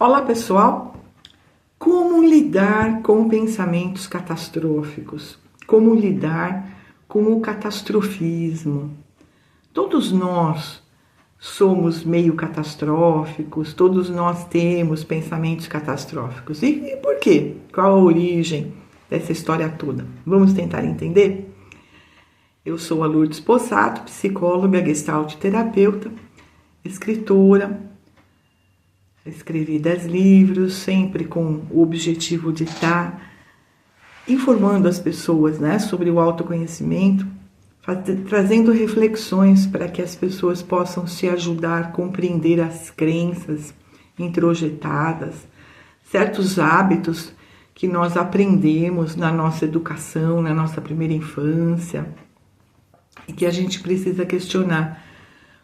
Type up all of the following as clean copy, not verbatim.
Olá pessoal, como lidar com pensamentos catastróficos? Como lidar com o catastrofismo? Todos nós somos meio catastróficos, todos nós temos pensamentos catastróficos. E por quê? Qual a origem dessa história toda? Vamos tentar entender? Eu sou a Lourdes Possato, psicóloga, gestalt terapeuta, escritora. Escrevi 10 livros, sempre com o objetivo de estar informando as pessoas, sobre o autoconhecimento, trazendo reflexões para que as pessoas possam se ajudar a compreender as crenças introjetadas, certos hábitos que nós aprendemos na nossa educação, na nossa primeira infância, e que a gente precisa questionar.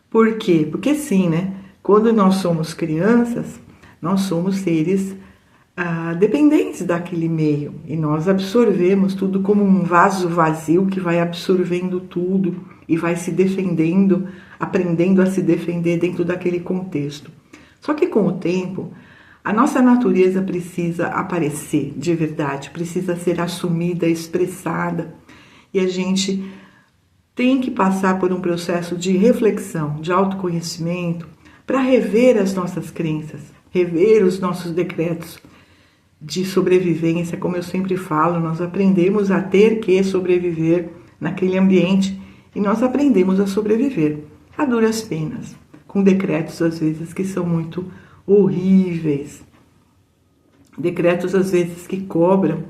Por quê? Porque sim, quando nós somos crianças, nós somos seres dependentes daquele meio e nós absorvemos tudo como um vaso vazio que vai absorvendo tudo e vai se defendendo, aprendendo a se defender dentro daquele contexto. Só que com o tempo, a nossa natureza precisa aparecer de verdade, precisa ser assumida, expressada, e a gente tem que passar por um processo de reflexão, de autoconhecimento, para rever as nossas crenças, rever os nossos decretos de sobrevivência. Como eu sempre falo, nós aprendemos a ter que sobreviver naquele ambiente e nós aprendemos a sobreviver a duras penas, com decretos às vezes que são muito horríveis, decretos às vezes que cobram,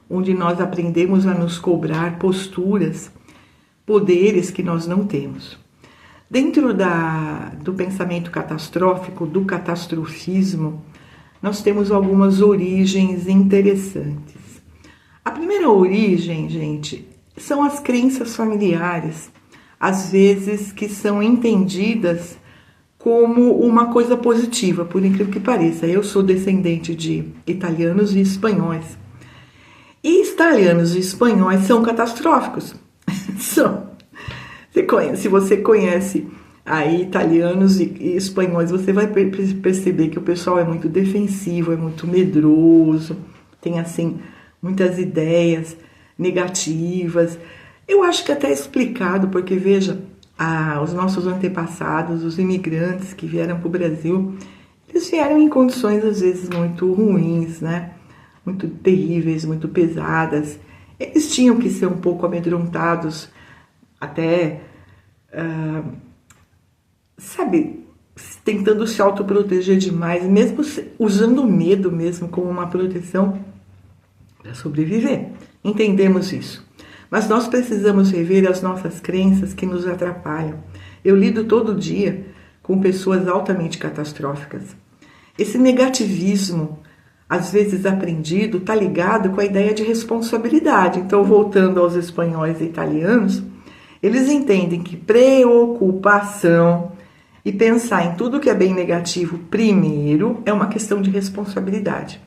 onde nós aprendemos a nos cobrar posturas, poderes que nós não temos. Dentro do pensamento catastrófico, do catastrofismo, nós temos algumas origens interessantes. A primeira origem, gente, são as crenças familiares, às vezes que são entendidas como uma coisa positiva, por incrível que pareça. Eu sou descendente de italianos e espanhóis. E italianos e espanhóis são catastróficos. São. Se você conhece aí italianos e espanhóis, você vai perceber que o pessoal é muito defensivo, é muito medroso, tem assim muitas ideias negativas. Eu acho que até é explicado, porque veja, os nossos antepassados, os imigrantes que vieram para o Brasil, eles vieram em condições às vezes muito ruins, muito terríveis, muito pesadas. Eles tinham que ser um pouco amedrontados, até, tentando se autoproteger demais, mesmo usando o medo mesmo como uma proteção para sobreviver. Entendemos isso. Mas nós precisamos rever as nossas crenças que nos atrapalham. Eu lido todo dia com pessoas altamente catastróficas. Esse negativismo, às vezes aprendido, está ligado com a ideia de responsabilidade. Então, voltando aos espanhóis e italianos, eles entendem que preocupação e pensar em tudo que é bem negativo primeiro é uma questão de responsabilidade,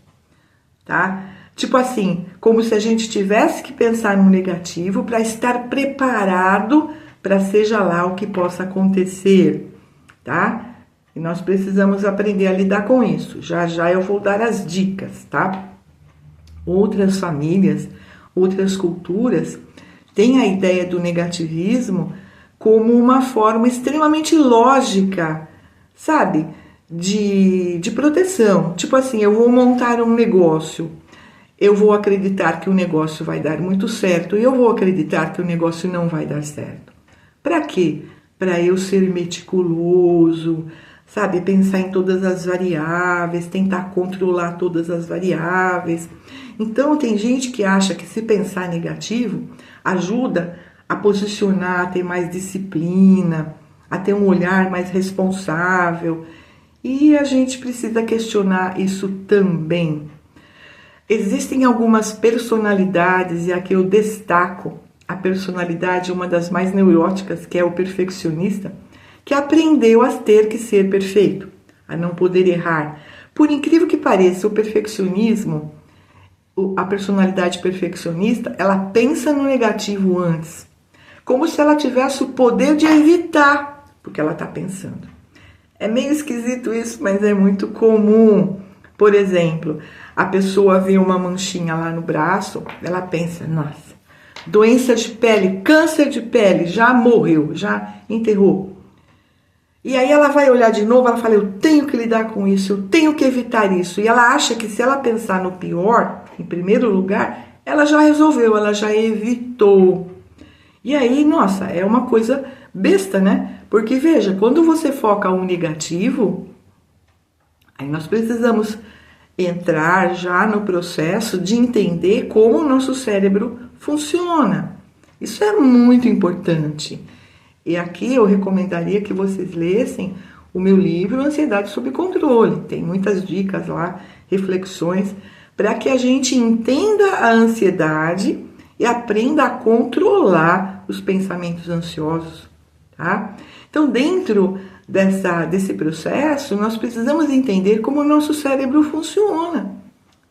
tá? Tipo assim, como se a gente tivesse que pensar no negativo para estar preparado para seja lá o que possa acontecer, tá? E nós precisamos aprender a lidar com isso. Já já eu vou dar as dicas, tá? Outras famílias, outras culturas têm a ideia do negativismo como uma forma extremamente lógica, de proteção. Tipo assim, eu vou montar um negócio, eu vou acreditar que o negócio vai dar muito certo e eu vou acreditar que o negócio não vai dar certo. Para quê? Para eu ser meticuloso, pensar em todas as variáveis, tentar controlar todas as variáveis. Então, tem gente que acha que se pensar negativo ajuda a posicionar, a ter mais disciplina, a ter um olhar mais responsável. E a gente precisa questionar isso também. Existem algumas personalidades, e aqui eu destaco a personalidade, uma das mais neuróticas, que é o perfeccionista, que aprendeu a ter que ser perfeito, a não poder errar. Por incrível que pareça, o perfeccionismo, a personalidade perfeccionista, ela pensa no negativo antes, como se ela tivesse o poder de evitar, porque ela está pensando. É meio esquisito isso, mas é muito comum. Por exemplo, a pessoa vê uma manchinha lá no braço, ela pensa, nossa, doença de pele, câncer de pele, já morreu, já enterrou. E aí ela vai olhar de novo, ela fala, eu tenho que lidar com isso, eu tenho que evitar isso. E ela acha que se ela pensar no pior, em primeiro lugar, ela já resolveu, ela já evitou. E aí, nossa, é uma coisa besta, né? Porque veja, quando você foca um negativo, aí nós precisamos entrar já no processo de entender como o nosso cérebro funciona. Isso é muito importante. E aqui eu recomendaria que vocês lessem o meu livro Ansiedade Sob Controle. Tem muitas dicas lá, reflexões, para que a gente entenda a ansiedade e aprenda a controlar os pensamentos ansiosos, tá? Então, dentro desse processo, nós precisamos entender como o nosso cérebro funciona,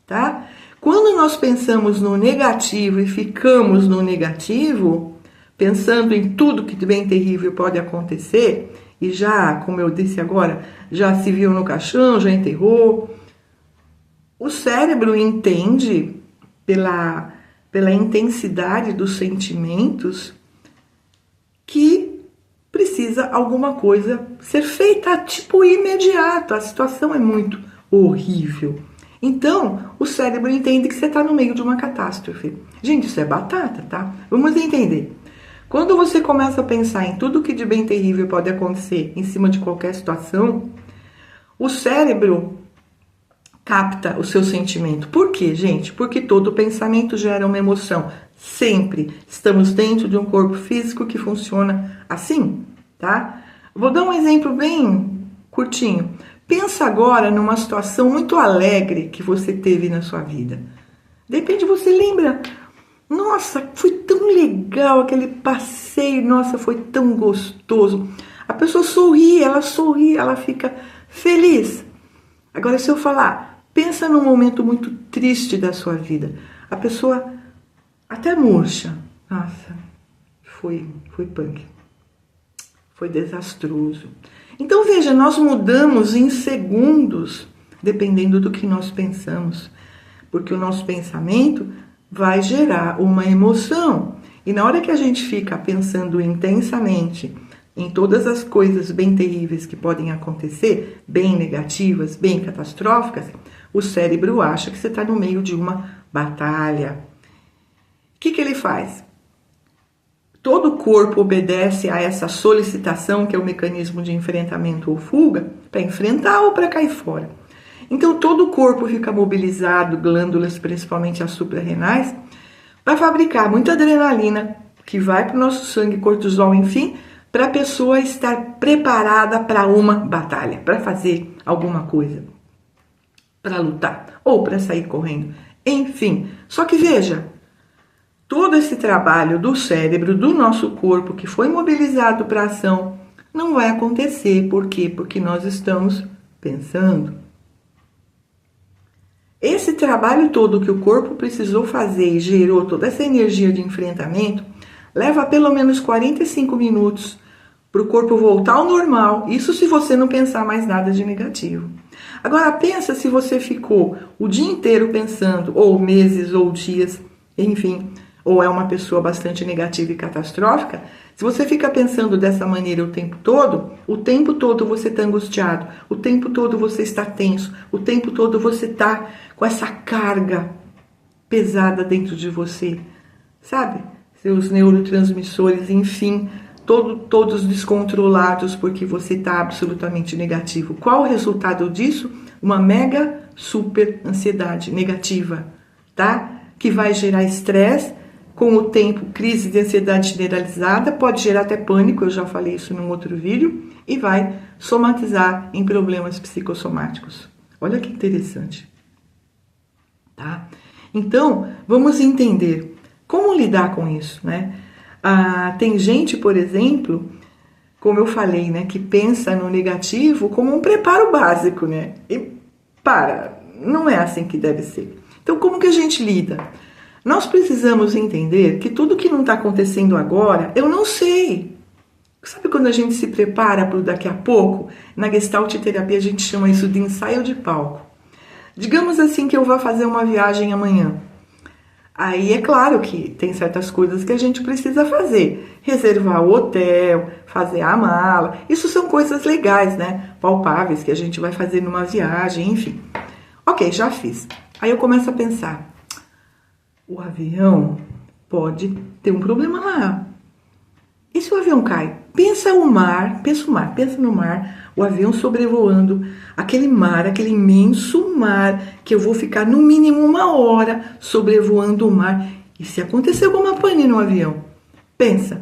tá? Quando nós pensamos no negativo e ficamos no negativo, pensando em tudo que de bem terrível pode acontecer, e já, como eu disse agora, já se viu no caixão, já enterrou, o cérebro entende pela intensidade dos sentimentos que precisa alguma coisa ser feita tipo imediato. A situação é muito horrível. Então, o cérebro entende que você está no meio de uma catástrofe. Gente, isso é batata, tá? Vamos entender. Quando você começa a pensar em tudo que de bem terrível pode acontecer em cima de qualquer situação, o cérebro capta o seu sentimento. Por quê, gente? Porque todo pensamento gera uma emoção. Sempre estamos dentro de um corpo físico que funciona assim, tá? Vou dar um exemplo bem curtinho. Pensa agora numa situação muito alegre que você teve na sua vida. De repente você lembra, nossa, foi tão legal aquele passeio, nossa, foi tão gostoso. A pessoa sorri, ela fica feliz. Agora, se eu falar, pensa num momento muito triste da sua vida. A pessoa até murcha. Nossa, foi punk. Foi desastroso. Então, veja, nós mudamos em segundos, dependendo do que nós pensamos. Porque o nosso pensamento vai gerar uma emoção. E na hora que a gente fica pensando intensamente em todas as coisas bem terríveis que podem acontecer, bem negativas, bem catastróficas, o cérebro acha que você está no meio de uma batalha. O que ele faz? Todo o corpo obedece a essa solicitação, que é o mecanismo de enfrentamento ou fuga, para enfrentar ou para cair fora. Então, todo o corpo fica mobilizado, glândulas, principalmente as suprarrenais, para fabricar muita adrenalina, que vai para o nosso sangue, cortisol, enfim, para a pessoa estar preparada para uma batalha, para fazer alguma coisa, para lutar ou para sair correndo, enfim. Só que veja, todo esse trabalho do cérebro, do nosso corpo, que foi mobilizado para a ação, não vai acontecer. Por quê? Porque nós estamos pensando. Esse trabalho todo que o corpo precisou fazer e gerou toda essa energia de enfrentamento, leva pelo menos 45 minutos para o corpo voltar ao normal. Isso se você não pensar mais nada de negativo. Agora pensa se você ficou o dia inteiro pensando, ou meses, ou dias, enfim, ou é uma pessoa bastante negativa e catastrófica. Se você fica pensando dessa maneira o tempo todo você está angustiado, o tempo todo você está tenso, o tempo todo você está com essa carga pesada dentro de você, sabe? Seus neurotransmissores, enfim, todos descontrolados porque você está absolutamente negativo. Qual o resultado disso? Uma mega super ansiedade negativa, tá? Que vai gerar estresse. Com o tempo, crise de ansiedade generalizada, pode gerar até pânico, eu já falei isso num outro vídeo, e vai somatizar em problemas psicossomáticos. Olha que interessante. Tá? Então, vamos entender como lidar com isso, né? Tem gente, por exemplo, como eu falei, né, que pensa no negativo como um preparo básico, né? E não é assim que deve ser. Então, como que a gente lida? Nós precisamos entender que tudo que não está acontecendo agora, eu não sei. Sabe quando a gente se prepara para o daqui a pouco? Na Gestalt terapia a gente chama isso de ensaio de palco. Digamos assim que eu vá fazer uma viagem amanhã. Aí é claro que tem certas coisas que a gente precisa fazer. Reservar o hotel, fazer a mala. Isso são coisas legais, né? Palpáveis que a gente vai fazer numa viagem, enfim. Ok, já fiz. Aí eu começo a pensar. O avião pode ter um problema lá. E se o avião cai? Pensa no mar, o avião sobrevoando aquele mar, aquele imenso mar, que eu vou ficar no mínimo 1 hora sobrevoando o mar. E se acontecer alguma pane no avião? Pensa,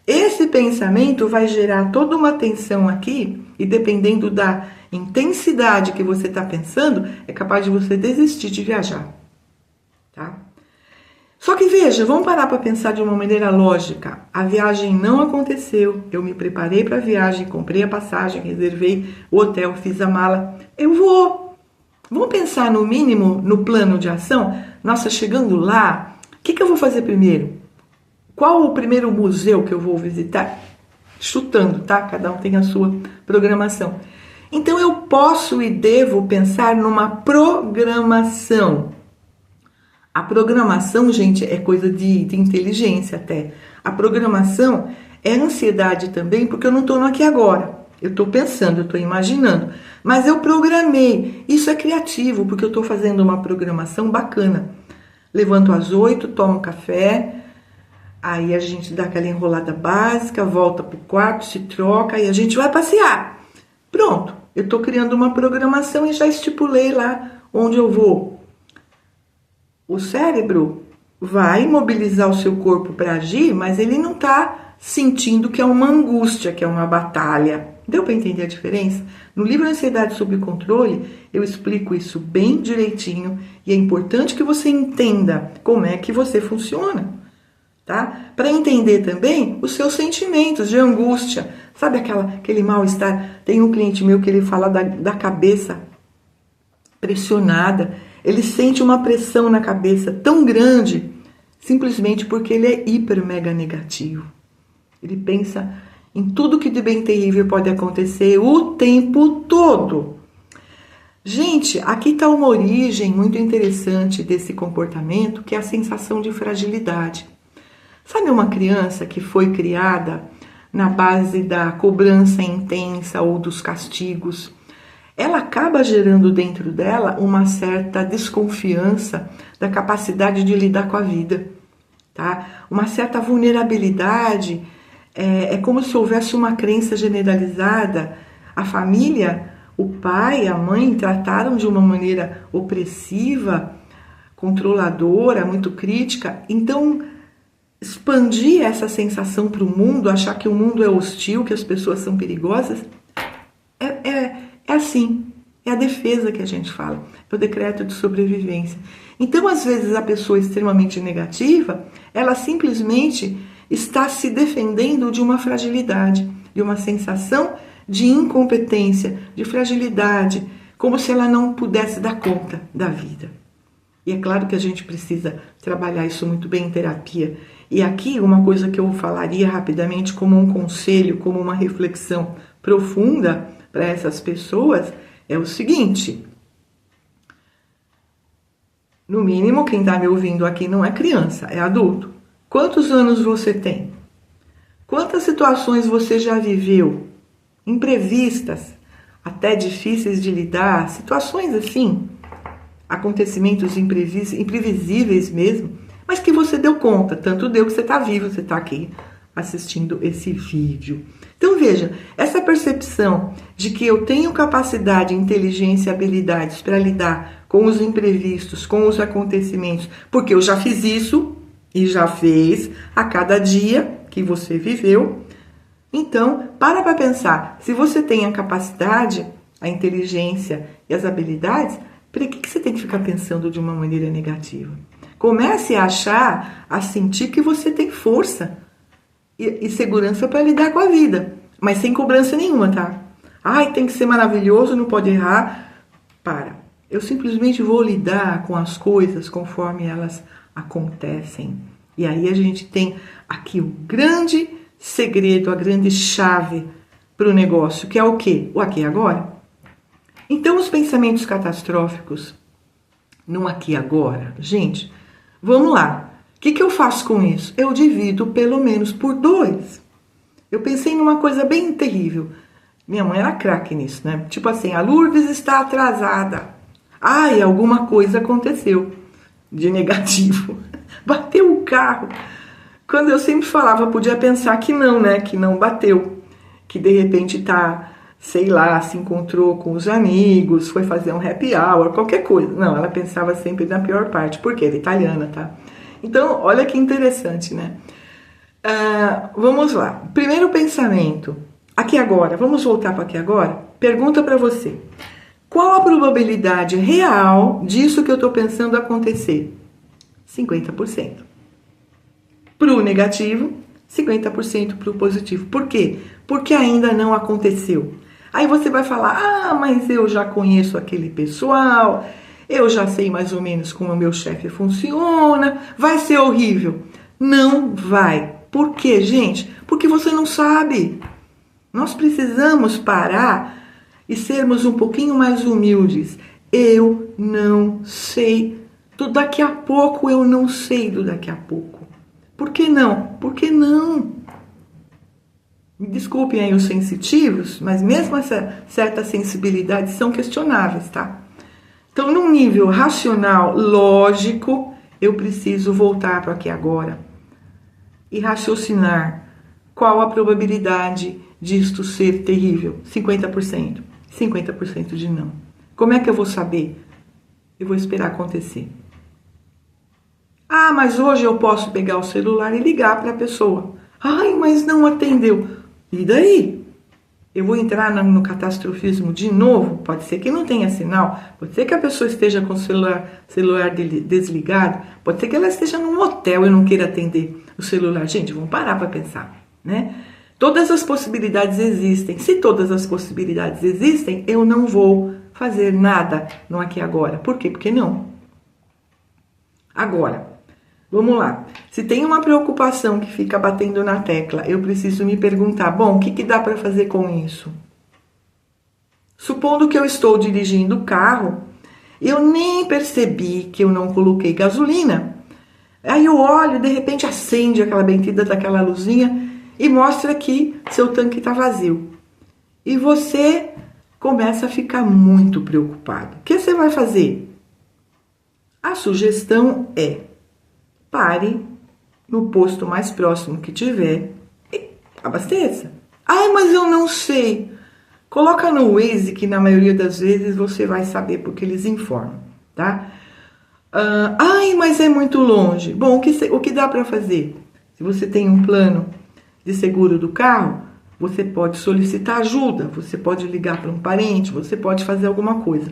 esse pensamento vai gerar toda uma tensão aqui, e dependendo da intensidade que você está pensando, é capaz de você desistir de viajar, tá? Só que veja, vamos parar para pensar de uma maneira lógica. A viagem não aconteceu, eu me preparei para a viagem, comprei a passagem, reservei o hotel, fiz a mala, eu vou. Vamos pensar no mínimo no plano de ação? Nossa, chegando lá, o que eu vou fazer primeiro? Qual o primeiro museu que eu vou visitar? Chutando, tá? Cada um tem a sua programação. Então eu posso e devo pensar numa programação. A programação, gente, é coisa de inteligência até. A programação é ansiedade também, porque eu não estou no aqui e agora. Eu estou pensando, eu estou imaginando. Mas eu programei. Isso é criativo, porque eu estou fazendo uma programação bacana. Levanto às 8, tomo café, aí a gente dá aquela enrolada básica, volta pro quarto, se troca e a gente vai passear. Pronto, eu estou criando uma programação e já estipulei lá onde eu vou. O cérebro vai mobilizar o seu corpo para agir, mas ele não está sentindo que é uma angústia, que é uma batalha. Deu para entender a diferença? No livro Ansiedade sob Controle, eu explico isso bem direitinho e é importante que você entenda como é que você funciona, tá? Para entender também os seus sentimentos de angústia. Sabe aquele mal-estar? Tem um cliente meu que ele fala da cabeça pressionada. Ele sente uma pressão na cabeça tão grande, simplesmente porque ele é hiper mega negativo. Ele pensa em tudo que de bem terrível pode acontecer o tempo todo. Gente, aqui está uma origem muito interessante desse comportamento, que é a sensação de fragilidade. Sabe uma criança que foi criada na base da cobrança intensa ou dos castigos? Ela acaba gerando dentro dela uma certa desconfiança da capacidade de lidar com a vida, tá? Uma certa vulnerabilidade, é como se houvesse uma crença generalizada. A família, o pai, a mãe trataram de uma maneira opressiva, controladora, muito crítica. Então, expandir essa sensação para o mundo, achar que o mundo é hostil, que as pessoas são perigosas, é assim, é a defesa que a gente fala, é o decreto de sobrevivência. Então, às vezes, a pessoa extremamente negativa, ela simplesmente está se defendendo de uma fragilidade, de uma sensação de incompetência, de fragilidade, como se ela não pudesse dar conta da vida. E é claro que a gente precisa trabalhar isso muito bem em terapia. E aqui, uma coisa que eu falaria rapidamente como um conselho, como uma reflexão profunda para essas pessoas é o seguinte: no mínimo, quem está me ouvindo aqui não é criança, é adulto. Quantos anos você tem? Quantas situações você já viveu? Imprevistas, até difíceis de lidar, situações assim, acontecimentos imprevisíveis mesmo, mas que você deu conta, tanto deu que você está vivo, você está aqui assistindo esse vídeo. Então veja, essa percepção de que eu tenho capacidade, inteligência e habilidades para lidar com os imprevistos, com os acontecimentos, porque eu já fiz isso e já fez a cada dia que você viveu. Então, para pensar, se você tem a capacidade, a inteligência e as habilidades, para que você tem que ficar pensando de uma maneira negativa? Comece a achar, a sentir que você tem força e segurança para lidar com a vida, mas sem cobrança nenhuma, tá? Ai, tem que ser maravilhoso, não pode errar. Para. Eu simplesmente vou lidar com as coisas conforme elas acontecem. E aí a gente tem aqui o grande segredo, a grande chave para o negócio, que é o quê? O aqui e agora. Então, os pensamentos catastróficos, no aqui e agora? Gente, vamos lá. O que eu faço com isso? Eu divido pelo menos por 2. Eu pensei numa coisa bem terrível. Minha mãe era craque nisso, né? Tipo assim, a Lourdes está atrasada. Ai, alguma coisa aconteceu de negativo. Bateu o carro. Quando eu sempre falava, podia pensar que não, né? Que não bateu. Que de repente tá, sei lá, se encontrou com os amigos, foi fazer um happy hour, qualquer coisa. Não, ela pensava sempre na pior parte, porque era italiana, tá? Então, olha que interessante, né? Vamos lá. Primeiro pensamento. Aqui agora. Vamos voltar para aqui agora? Pergunta para você. Qual a probabilidade real disso que eu estou pensando acontecer? 50%. Para o negativo, 50% para o positivo. Por quê? Porque ainda não aconteceu. Aí você vai falar, mas eu já conheço aquele pessoal, eu já sei mais ou menos como o meu chefe funciona, vai ser horrível. Não vai. Por quê, gente? Porque você não sabe. Nós precisamos parar e sermos um pouquinho mais humildes. Eu não sei do daqui a pouco, eu não sei do daqui a pouco. Por que não? Por que não? Me desculpem aí os sensitivos, mas mesmo essa certa sensibilidade são questionáveis, tá? Então, num nível racional, lógico, eu preciso voltar para aqui agora e raciocinar qual a probabilidade disto ser terrível. 50%. 50% de não. Como é que eu vou saber? Eu vou esperar acontecer. Mas hoje eu posso pegar o celular e ligar para a pessoa. Ai, mas não atendeu. E daí? Eu vou entrar no catastrofismo de novo? Pode ser que não tenha sinal. Pode ser que a pessoa esteja com o celular desligado. Pode ser que ela esteja num hotel e não queira atender o celular. Gente, vamos parar para pensar, né? Todas as possibilidades existem. Se todas as possibilidades existem, eu não vou fazer nada no aqui e agora. Por quê? Porque não. Agora, vamos lá. Se tem uma preocupação que fica batendo na tecla, eu preciso me perguntar, bom, o que dá para fazer com isso? Supondo que eu estou dirigindo o carro, eu nem percebi que eu não coloquei gasolina. Aí eu olho, de repente acende aquela bendita daquela luzinha e mostra que seu tanque está vazio. E você começa a ficar muito preocupado. O que você vai fazer? A sugestão é: pare no posto mais próximo que tiver e abasteça. Mas eu não sei. Coloca no Waze, que na maioria das vezes você vai saber, porque eles informam, tá? Mas é muito longe. Bom, o que dá para fazer? Se você tem um plano de seguro do carro, você pode solicitar ajuda, você pode ligar para um parente, você pode fazer alguma coisa.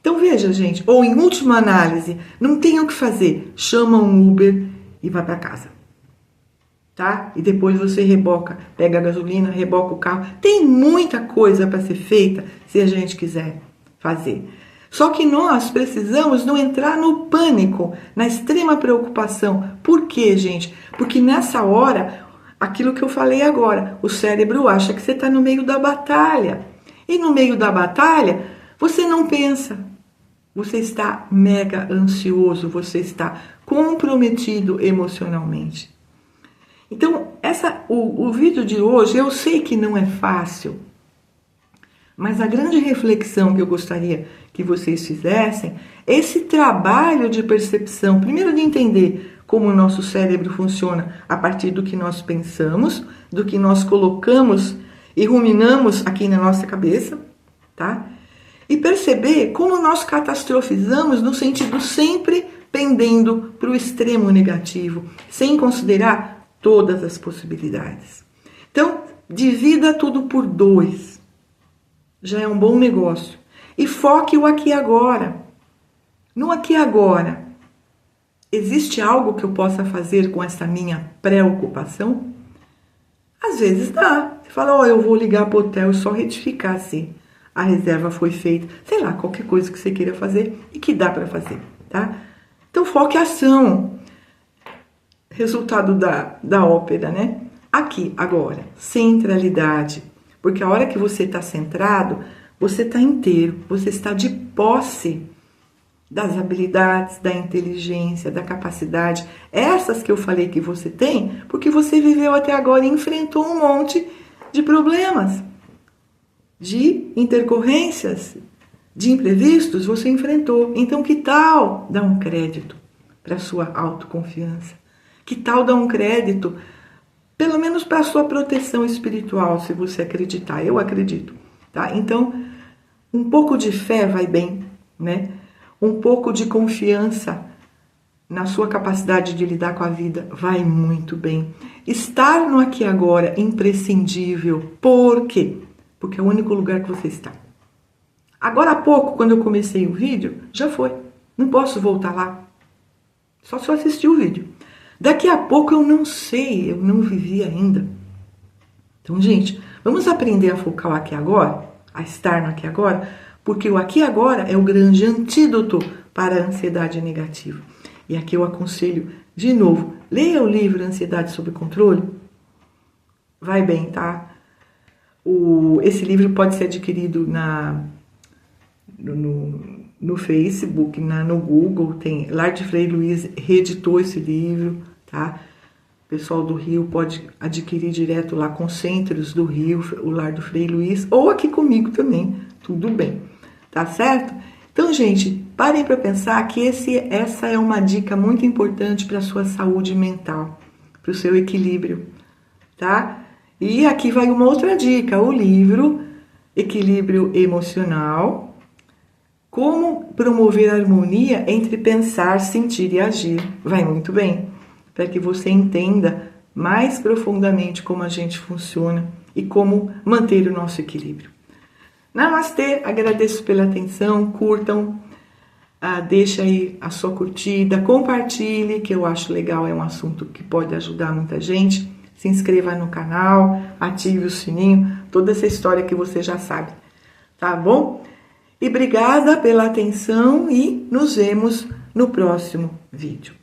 Então veja, gente, ou em última análise, não tem o que fazer, chama um Uber e vai para casa, tá? E depois você reboca, pega a gasolina, reboca o carro. Tem muita coisa para ser feita se a gente quiser fazer. Só que nós precisamos não entrar no pânico, na extrema preocupação. Por quê, gente? Porque nessa hora, aquilo que eu falei agora, o cérebro acha que você está no meio da batalha. E no meio da batalha, você não pensa. Você está mega ansioso, você está comprometido emocionalmente. Então, o vídeo de hoje, eu sei que não é fácil, mas a grande reflexão que eu gostaria que vocês fizessem, esse trabalho de percepção, primeiro de entender como o nosso cérebro funciona a partir do que nós pensamos, do que nós colocamos e ruminamos aqui na nossa cabeça, tá? E perceber como nós catastrofizamos no sentido sempre pendendo para o extremo negativo, sem considerar todas as possibilidades. Então, divida tudo por 2. Já é um bom negócio. E foque o aqui e agora. No aqui e agora, existe algo que eu possa fazer com essa minha preocupação? Às vezes dá. Você fala, eu vou ligar para o hotel e só retificar se a reserva foi feita. Sei lá, qualquer coisa que você queira fazer e que dá para fazer, tá? Então, foque a ação. Resultado da ópera, né? Aqui, agora, centralidade. Porque a hora que você está centrado, você está inteiro, você está de posse das habilidades, da inteligência, da capacidade, essas que eu falei que você tem, porque você viveu até agora e enfrentou um monte de problemas, de intercorrências, de imprevistos, você enfrentou. Então, que tal dar um crédito para a sua autoconfiança? Que tal dar um crédito, pelo menos para a sua proteção espiritual, se você acreditar? Eu acredito, tá? Então, um pouco de fé vai bem, né? Um pouco de confiança na sua capacidade de lidar com a vida vai muito bem. Estar no aqui e agora é imprescindível. Por quê? Porque é o único lugar que você está. Agora há pouco, quando eu comecei o vídeo, já foi. Não posso voltar lá. Só se eu assistir o vídeo. Daqui a pouco eu não sei, eu não vivi ainda. Então, gente, vamos aprender a focar o aqui e agora, a estar no aqui e agora, porque o aqui e agora é o grande antídoto para a ansiedade negativa. E aqui eu aconselho, de novo, leia o livro Ansiedade Sob Controle. Vai bem, tá? Esse livro pode ser adquirido no Facebook, no Google. Tem Lar de Frei Luiz reeditou esse livro, tá? O pessoal do Rio pode adquirir direto lá com Centros do Rio, o Lar do Frei Luiz, ou aqui comigo também, tudo bem, tá certo? Então, gente, parem para pensar que essa é uma dica muito importante para a sua saúde mental, para o seu equilíbrio, tá? E aqui vai uma outra dica, o livro Equilíbrio Emocional, como promover a harmonia entre pensar, sentir e agir. Vai muito bem, para que você entenda mais profundamente como a gente funciona e como manter o nosso equilíbrio. Namastê, agradeço pela atenção, curtam, deixa aí a sua curtida, compartilhe, que eu acho legal, é um assunto que pode ajudar muita gente. Se inscreva no canal, ative o sininho, toda essa história que você já sabe, tá bom? E obrigada pela atenção e nos vemos no próximo vídeo.